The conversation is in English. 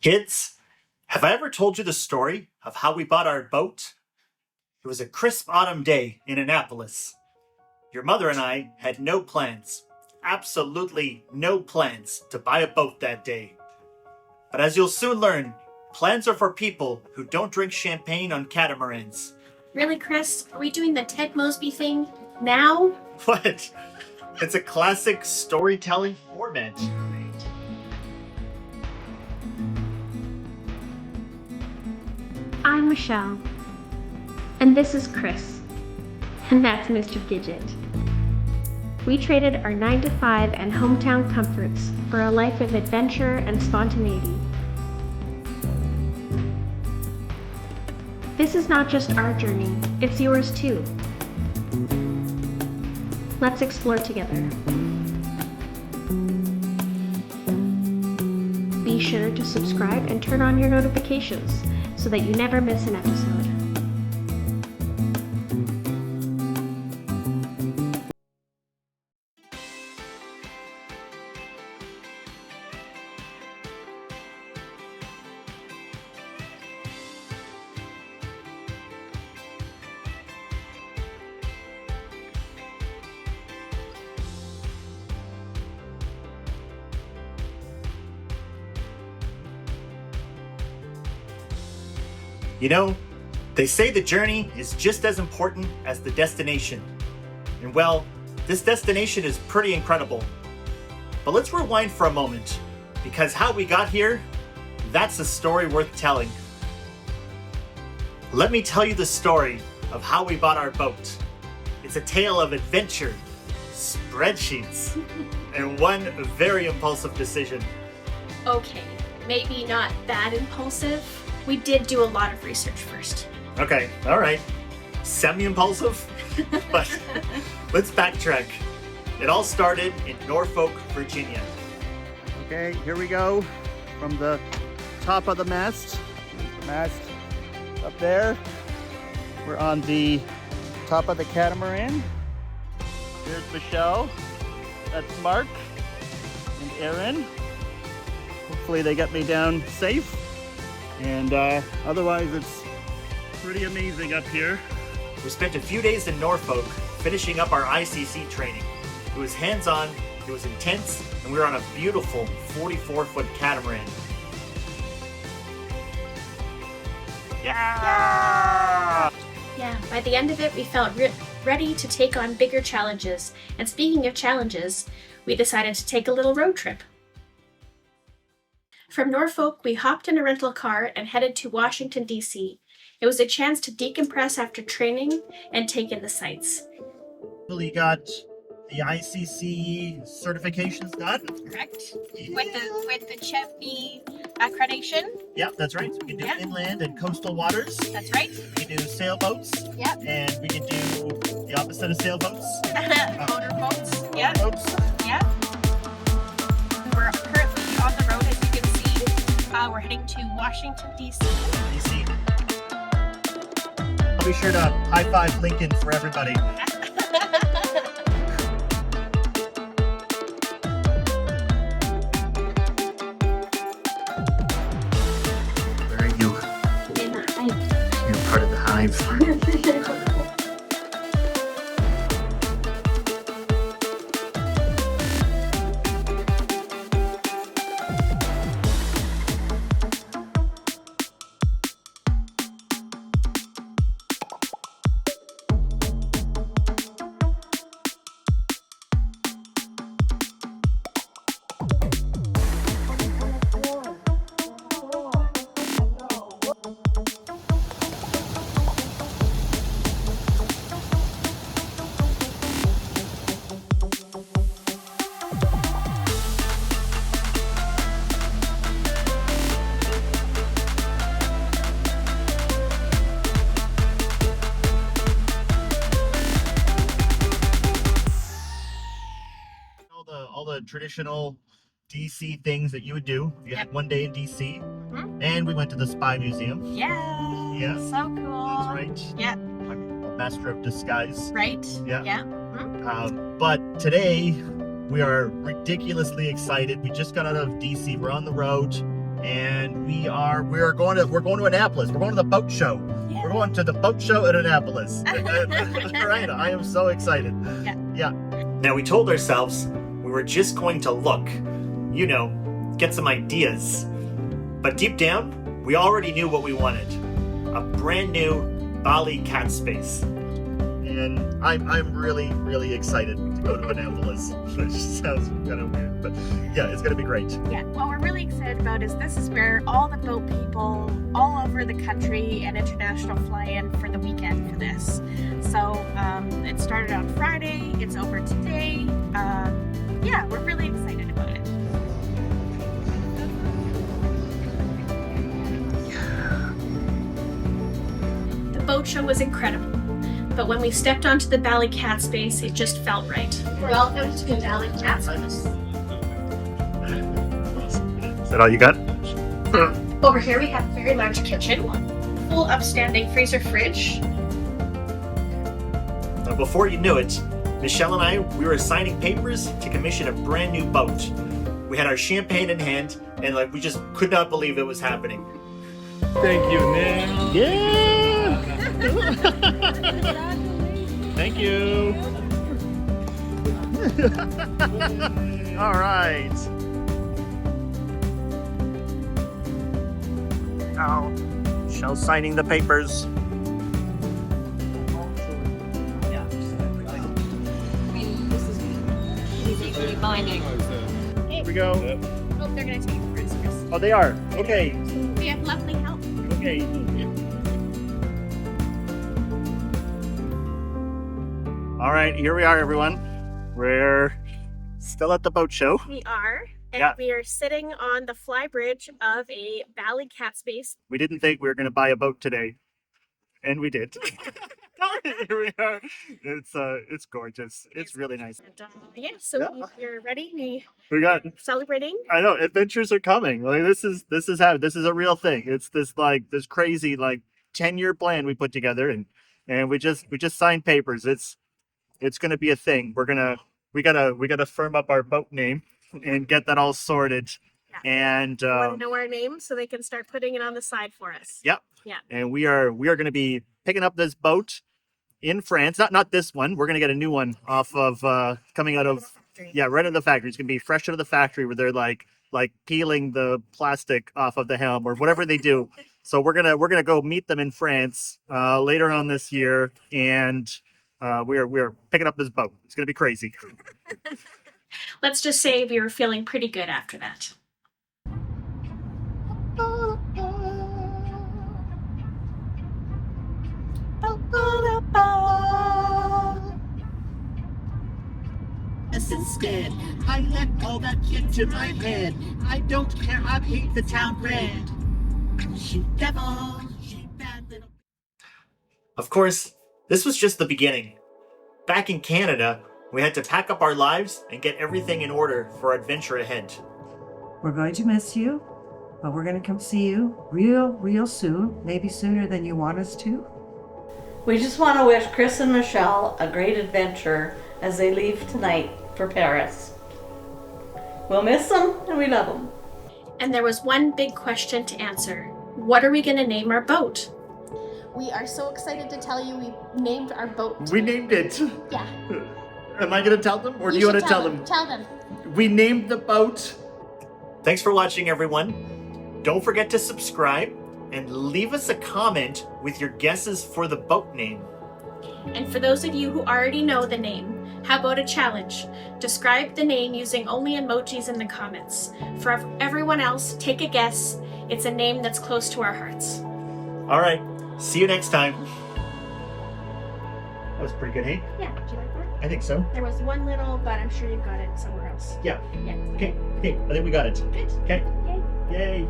Kids, have I ever told you the story of how we bought our boat? It was a crisp autumn day in Annapolis. Your mother and I had no plans, absolutely no plans to buy a boat that day. But as you'll soon learn, plans are for people who don't drink champagne on catamarans. Really, Chris? Are we doing the Ted Mosby thing now? What? It's a classic storytelling format. I'm Michelle. And this is Chris. And that's Mr. Gidget. We traded our 9-to-5 and hometown comforts for a life of adventure and spontaneity. This is not just our journey, it's yours too. Let's explore together. Be sure to subscribe and turn on your notifications so that you never miss an episode. You know, they say the journey is just as important as the destination. And well, this destination is pretty incredible. But let's rewind for a moment, because how we got here, that's a story worth telling. Let me tell you the story of how we bought our boat. It's a tale of adventure, spreadsheets, and one very impulsive decision. Okay, maybe not that impulsive. We did do a lot of research first. Okay, all right. Semi-impulsive? But let's backtrack. It all started in Norfolk, Virginia. Okay, here we go from the top of the mast. The mast up there. We're on the top of the catamaran. Here's Michelle. That's Mark and Aaron. Hopefully they get me down safe. And otherwise it's pretty amazing up here. We spent a few days in Norfolk finishing up our ICC training. It was hands-on, it was intense, and we were on a beautiful 44-foot catamaran. Yeah! Yeah, by the end of it, we felt ready to take on bigger challenges. And speaking of challenges, we decided to take a little road trip. From Norfolk, we hopped in a rental car and headed to Washington, D.C. It was a chance to decompress after training and take in the sights. We got the ICC certifications done. Correct. With the CHEV accreditation. Yeah, that's right. So we can do inland and coastal waters. That's right. We can do sailboats. Yep. And we can do the opposite of sailboats. Motorboats. Yep. Boats. Yep. We're currently on the road, as you can see. We're heading to Washington, D.C. DC. I'll be sure to high-five Lincoln for everybody. Where are you? In the hive. You're part of the hive. All the traditional DC things that you would do. You had one day in DC, and we went to the Spy Museum. Yeah. Yeah. So cool. That's right. Yeah. A master of disguise. Right? Yeah. Yeah. But today we are ridiculously excited. We just got out of DC. We're on the road, and we we're going to Annapolis. We're going to the boat show. Yeah. We're going to the boat show in Annapolis. Right, I am so excited. Yeah. Now we told ourselves we were just going to look, get some ideas. But deep down, we already knew what we wanted. A brand new Bali Catspace. And I'm really, really excited to go to Annapolis. Which sounds kind of weird, but yeah, it's going to be great. Yeah, what we're really excited about is this is where all the boat people all over the country and international fly in for the weekend for this. So it started on Friday, it's over today. Yeah, we're really excited about it. The boat show was incredible. But when we stepped onto the Bali Catspace, it just felt right. Welcome to the Bali Catspace. Is that all you got? Over here we have a very large kitchen, full upstanding freezer fridge. Now, before you knew it, Michelle and I, we were signing papers to commission a brand new boat. We had our champagne in hand, and we just could not believe it was happening. Thank you, Nick. Yeah! Thank you. All right. Now, Michelle's signing the papers. Here we go. Oh, they're gonna take it first, Chris. Oh, they are. Okay. We have lovely help. Okay. All right, here we are, everyone. We're still at the boat show. We are, and Yeah. we are sitting on the fly bridge of a Bali Catspace. We didn't think we were going to buy a boat today, and we did. Here we are. It's gorgeous. It's really nice. And, yeah, so Yeah. you're ready? We got. Celebrating? I know adventures are coming. This is a real thing. It's this crazy 10-year plan we put together, and we just signed papers. It's going to be a thing. We gotta firm up our boat name and get that all sorted. Yeah. And Want to know our name so they can start putting it on the side for us. Yep. Yeah. And we are going to be picking up this boat in France. Not this one. We're going to get a new one off of coming out of right in the factory. It's going to be fresh out of the factory where they're like peeling the plastic off of the helm or whatever they do. So we're gonna go meet them in France later on this year, and we're picking up this boat. It's going to be crazy. Let's just say we were feeling pretty good after that. Instead, I let all that get to my head. I don't care, I paint the town red. Shoot devil, shoot bad little. Of course, this was just the beginning. Back in Canada, we had to pack up our lives and get everything in order for our adventure ahead. We're going to miss you, but we're going to come see you real soon, maybe sooner than you want us to. We just want to wish Chris and Michelle a great adventure as they leave tonight for Paris. We'll miss them and we love them. And there was one big question to answer. What are we going to name our boat? We are so excited to tell you we named our boat. We named it. Yeah. Am I going to tell them, or do you want to tell them? Tell them. We named the boat. Thanks for watching, everyone. Don't forget to subscribe and leave us a comment with your guesses for the boat name. And for those of you who already know the name, how about a challenge? Describe the name using only emojis in the comments. For everyone else, take a guess. It's a name that's close to our hearts. All right, see you next time. That was pretty good, hey? Yeah, did you like that? I think so. There was one little, but I'm sure you got it somewhere else. Yeah. Yeah. Okay, I think we got it. Good. Okay. Yay. Yay.